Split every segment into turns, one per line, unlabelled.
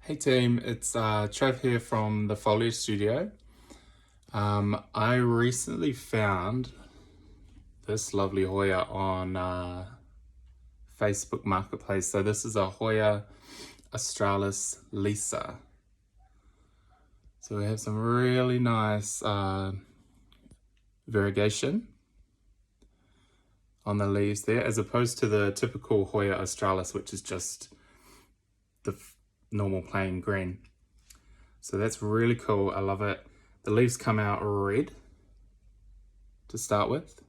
Hey team, it's Trev here from the Foliage Studio. I recently found this lovely Hoya on Facebook Marketplace. So this is a Hoya australis Lisa. So we have some really nice variegation on the leaves there, as opposed to the typical Hoya australis, which is just the normal plain green. So that's really cool. I love it. The leaves come out red to start with,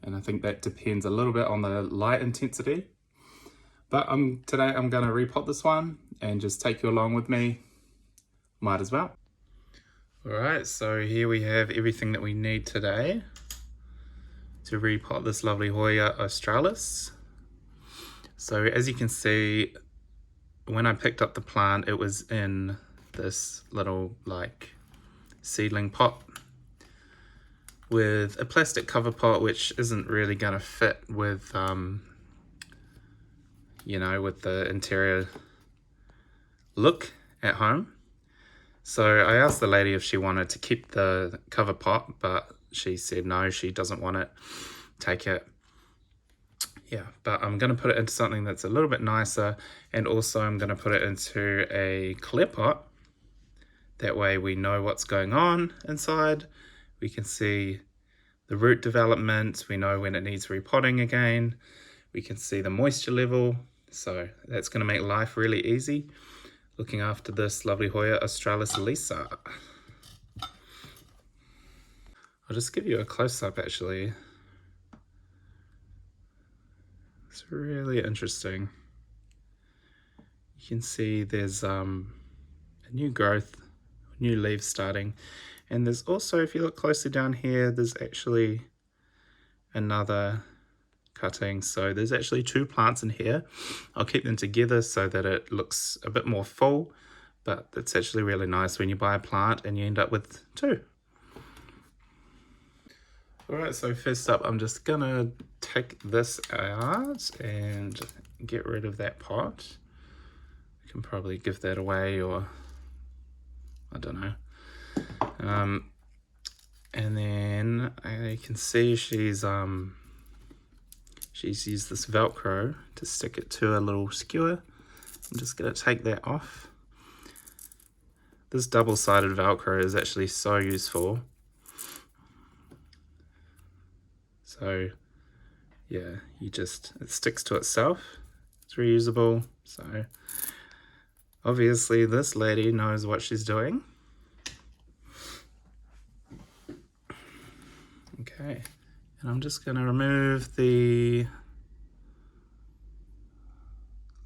and I think that depends a little bit on the light intensity. But today I'm going to repot this one and just take you along with me. Might as well. Alright, so here we have everything that we need today to repot this lovely Hoya australis. So as you can see, when I picked up the plant, it was in this little like seedling pot with a plastic cover pot, which isn't really going to fit with with the interior look at home. So I asked the lady if she wanted to keep the cover pot, but she said no, she doesn't want it. Take it. Yeah, but I'm going to put it into something that's a little bit nicer, and also I'm going to put it into a clear pot. That way we know what's going on inside. We can see the root development. We know when it needs repotting again. We can see the moisture level. So that's going to make life really easy looking after this lovely Hoya australis Lisa. I'll just give you a close-up actually. It's really interesting. You can see there's a new growth, new leaves starting, and there's also, if you look closely down here, there's actually another cutting. So there's actually two plants in here. I'll keep them together so that it looks a bit more full, but it's actually really nice when you buy a plant and you end up with two. Alright, so first up, I'm just gonna take this out and get rid of that pot. I can probably give that away, or I don't know. And then I can see she's used this Velcro to stick it to a little skewer. I'm just gonna take that off. This double-sided Velcro is actually so useful. So yeah, it sticks to itself. It's reusable. So obviously this lady knows what she's doing. Okay, and I'm just gonna remove the,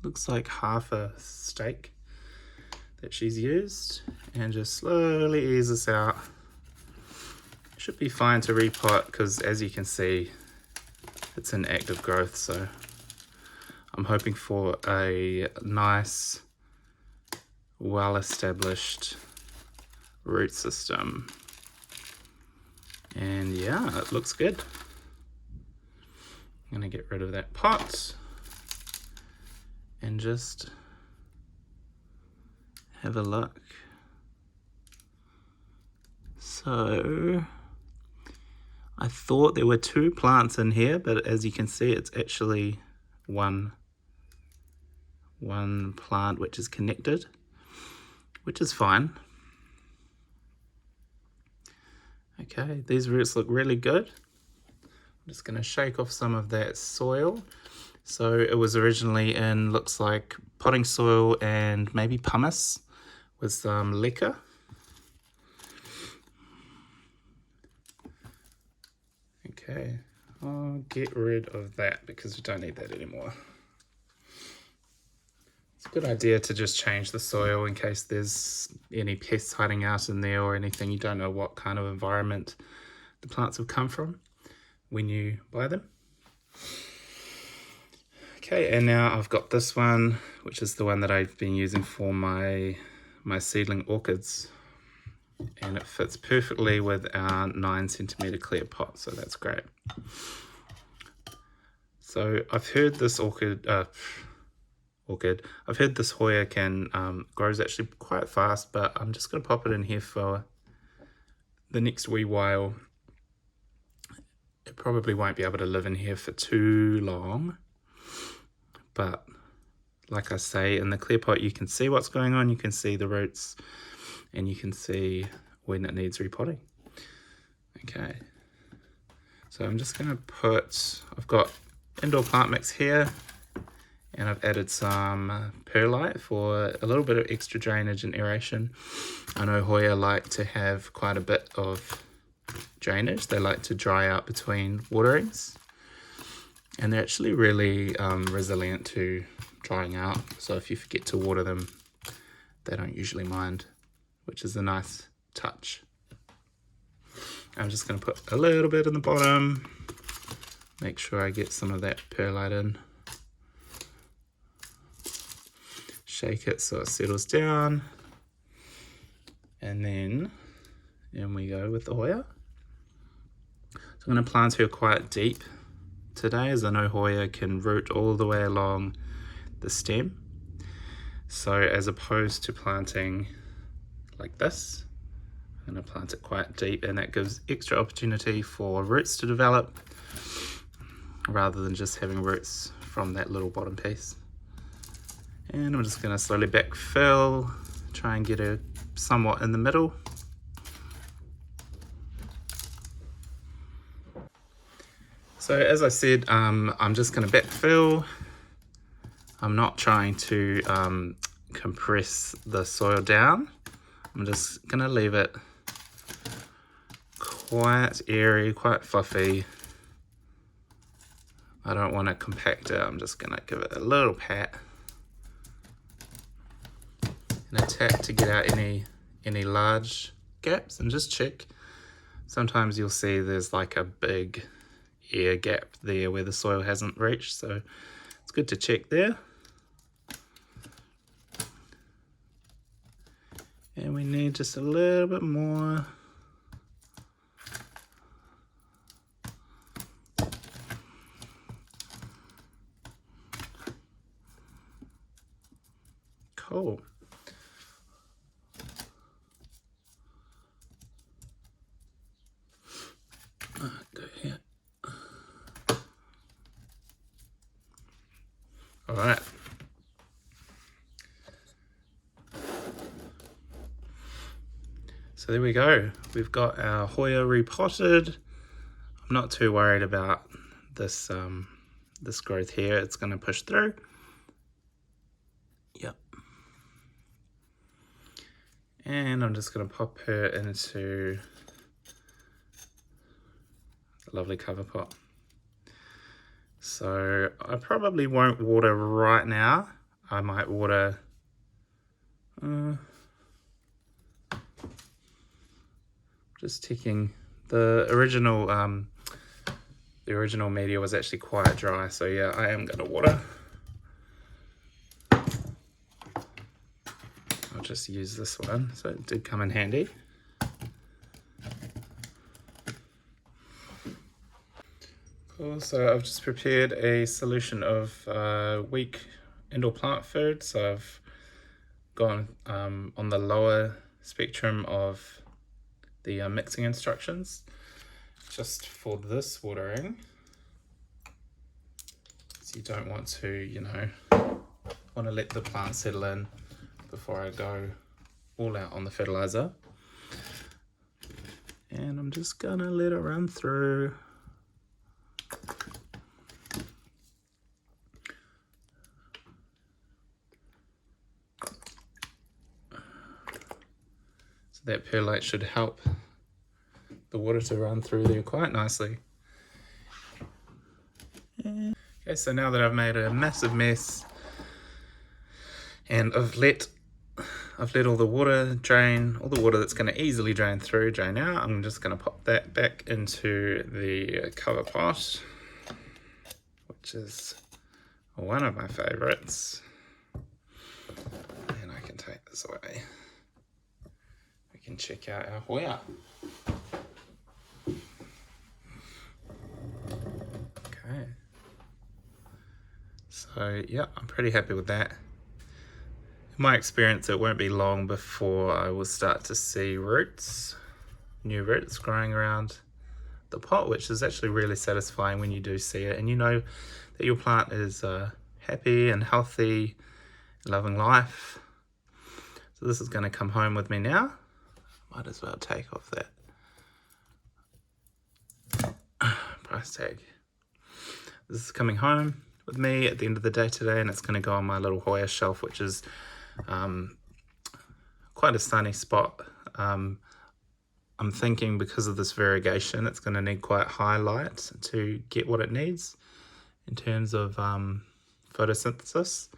looks like half a stake that she's used, and just slowly ease this out. Should be fine to repot because, as you can see, it's in active growth, so I'm hoping for a nice, well-established root system. And yeah, it looks good. I'm gonna get rid of that pot and just have a look. So I thought there were two plants in here, but as you can see, it's actually one plant which is connected, which is fine. Okay, these roots look really good. I'm just going to shake off some of that soil. So it was originally in, looks like, potting soil and maybe pumice with some leca. Okay, I'll get rid of that because we don't need that anymore. It's a good idea to just change the soil in case there's any pests hiding out in there or anything. You don't know what kind of environment the plants have come from when you buy them. Okay, and now I've got this one, which is the one that I've been using for my seedling orchids. And it fits perfectly with our 9cm clear pot, so that's great. So I've heard this orchid. I've heard this Hoya grows actually quite fast, but I'm just going to pop it in here for the next wee while. It probably won't be able to live in here for too long, but like I say, in the clear pot you can see what's going on, you can see the roots, and you can see when it needs repotting. Okay, so I'm just going to I've got indoor plant mix here, and I've added some perlite for a little bit of extra drainage and aeration. I know Hoya like to have quite a bit of drainage. They like to dry out between waterings, and they're actually really resilient to drying out. So if you forget to water them, they don't usually mind, which is a nice touch. I'm just going to put a little bit in the bottom, make sure I get some of that perlite in. Shake it so it settles down, and then in we go with the Hoya. So I'm going to plant her quite deep today, as I know Hoya can root all the way along the stem. So as opposed to planting like this, I'm going to plant it quite deep, and that gives extra opportunity for roots to develop rather than just having roots from that little bottom piece. And I'm just going to slowly backfill, try and get her somewhat in the middle. So as I said, I'm just going to backfill. I'm not trying to compress the soil down. I'm just going to leave it quite airy, quite fluffy. I don't want to compact it. I'm just going to give it a little pat and a tap to get out any large gaps, and just check. Sometimes you'll see there's like a big air gap there where the soil hasn't reached, so it's good to check there. And we need just a little bit more. Cool. Go here. All right. So there we go. We've got our Hoya repotted. I'm not too worried about this this growth here. It's going to push through. Yep. And I'm just going to pop her into the lovely cover pot. So I probably won't water right now. I might water just ticking. The original media was actually quite dry, so yeah, I am going to water. I'll just use this one, so it did come in handy. Cool, so I've just prepared a solution of weak indoor plant food. So I've gone on the lower spectrum of the mixing instructions, just for this watering. So you don't want to, you know, want to let the plant settle in before I go all out on the fertilizer. And I'm just gonna let it run through. So that perlite should help the water to run through there quite nicely. Okay, so now that I've made a massive mess and I've let all the water drain, all the water that's going to easily drain out, I'm just going to pop that back into the cover pot, which is one of my favorites. And I can take this away. We can check out our Hoya. Okay. So So yeah, I'm pretty happy with that. In my experience, it won't be long before I will start to see roots, new roots growing around the pot, which is actually really satisfying when you do see it and you know that your plant is happy and healthy, loving life. So this is going to come home with me now. Might as well take off that price tag. This is coming home with me at the end of the day today, and it's going to go on my little Hoya shelf, which is quite a sunny spot. I'm thinking because of this variegation, it's going to need quite high light to get what it needs in terms of photosynthesis.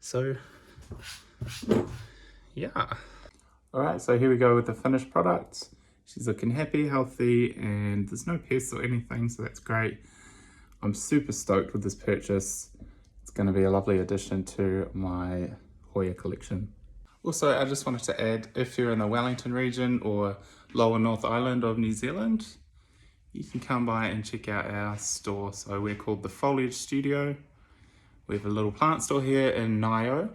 So yeah. Alright, so here we go with the finished product. She's looking happy, healthy, and there's no pests or anything, so that's great. I'm super stoked with this purchase. It's going to be a lovely addition to my Hoya collection. Also, I just wanted to add, if you're in the Wellington region or lower North Island of New Zealand, you can come by and check out our store. So we're called the Foliage Studio. We have a little plant store here in Nio,